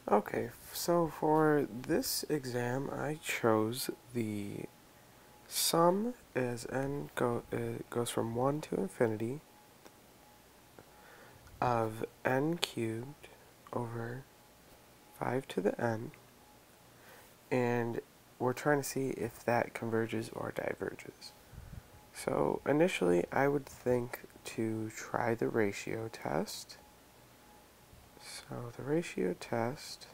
Okay, so for this exam, I chose the sum as goes from 1 to infinity of n cubed over 5 to the n, and we're trying to see if that converges or diverges. So initially, I would think to try the ratio test. So the ratio test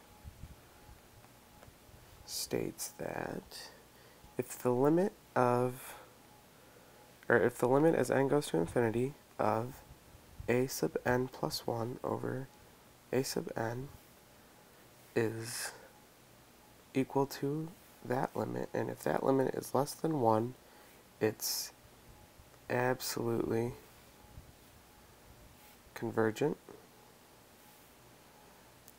states that if the limit as n goes to infinity of a sub n plus 1 over a sub n is equal to that limit, and if that limit is less than 1, it's absolutely convergent.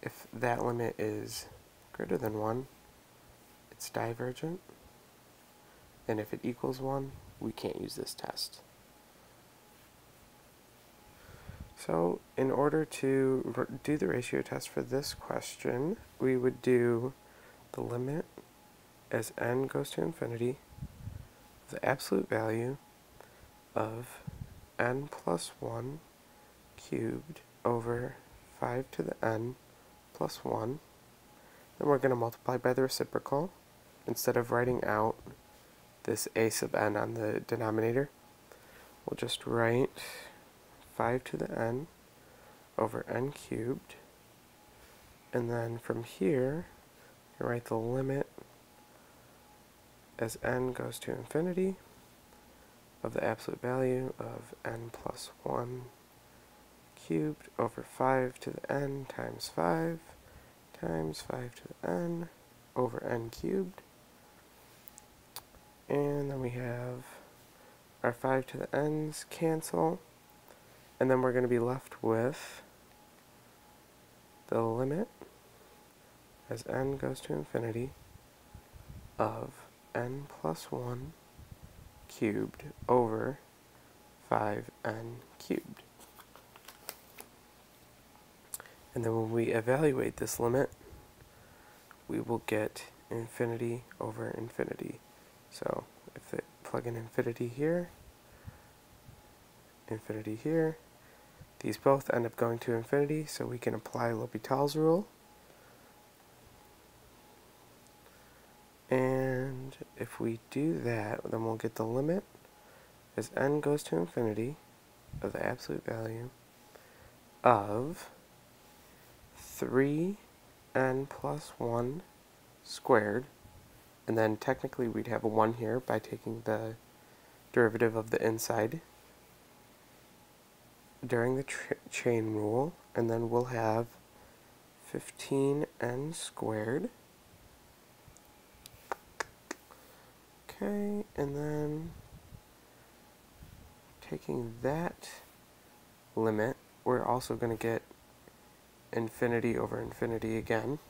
If that limit is greater than 1, it's divergent. And if it equals 1, we can't use this test. So in order to do the ratio test for this question, we would do the limit as n goes to infinity, the absolute value of n plus 1 cubed over 5 to the n plus 1. Then we're going to multiply by the reciprocal. Instead of writing out this a sub n on the denominator, we'll just write 5 to the n over n cubed. And then from here, you write the limit as n goes to infinity of the absolute value of n plus 1 cubed over 5 to the n times 5 times 5 to the n over n cubed. And then we have our 5 to the n's cancel. And then we're going to be left with the limit as n goes to infinity of n plus 1 cubed over 5n cubed. And then when we evaluate this limit, we will get infinity over infinity. So if they plug in infinity here, these both end up going to infinity, so we can apply L'Hopital's rule. And if we do that, then we'll get the limit as n goes to infinity of the absolute value of 3n plus 1 squared, and then technically we'd have a 1 here by taking the derivative of the inside during the chain rule, and then we'll have 15n squared. Okay, and then taking that limit, we're also going to get infinity over infinity again,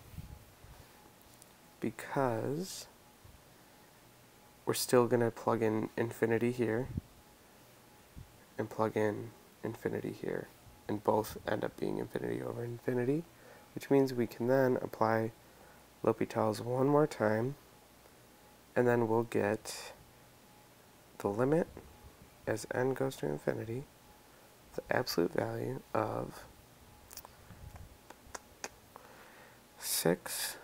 because we're still going to plug in infinity here and plug in infinity here, and both end up being infinity over infinity, which means we can then apply L'Hopital's one more time, and then we'll get the limit as n goes to infinity, the absolute value of 6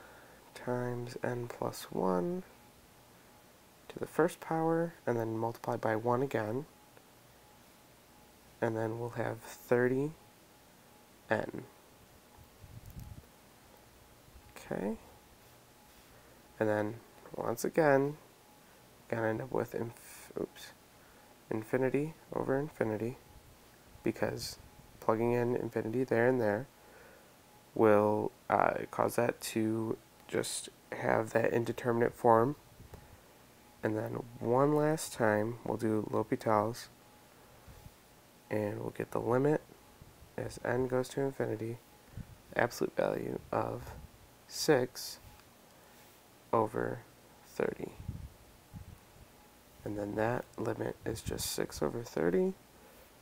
times n plus 1 to the first power, and then multiply by 1 again, and then we'll have 30n. Okay, and then once again, gonna end up with infinity over infinity, because plugging in infinity there and there will cause that to just have that indeterminate form. And then one last time we'll do L'Hopital's, and we'll get the limit as n goes to infinity, absolute value of 6 over 30. And then that limit is just 6 over 30,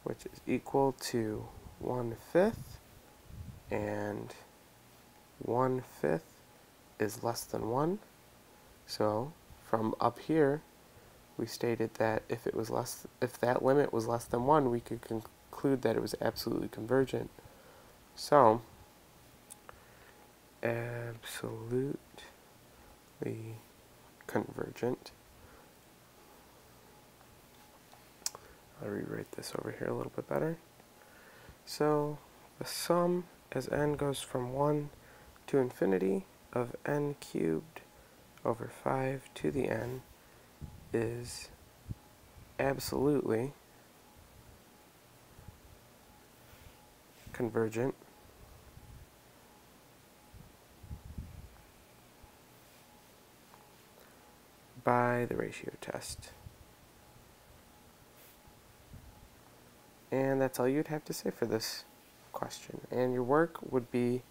which is equal to 1/5, and 1/5 is less than 1. So from up here, we stated that if that limit was less than 1, we could conclude that it was absolutely convergent. So absolutely convergent. I'll rewrite this over here a little bit better. So the sum as n goes from 1 to infinity of n cubed over 5 to the n is absolutely convergent by the ratio test. And that's all you'd have to say for this question. And your work would be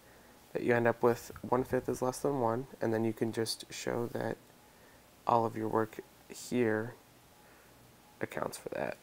that you end up with 1/5 is less than 1, and then you can just show that all of your work here accounts for that.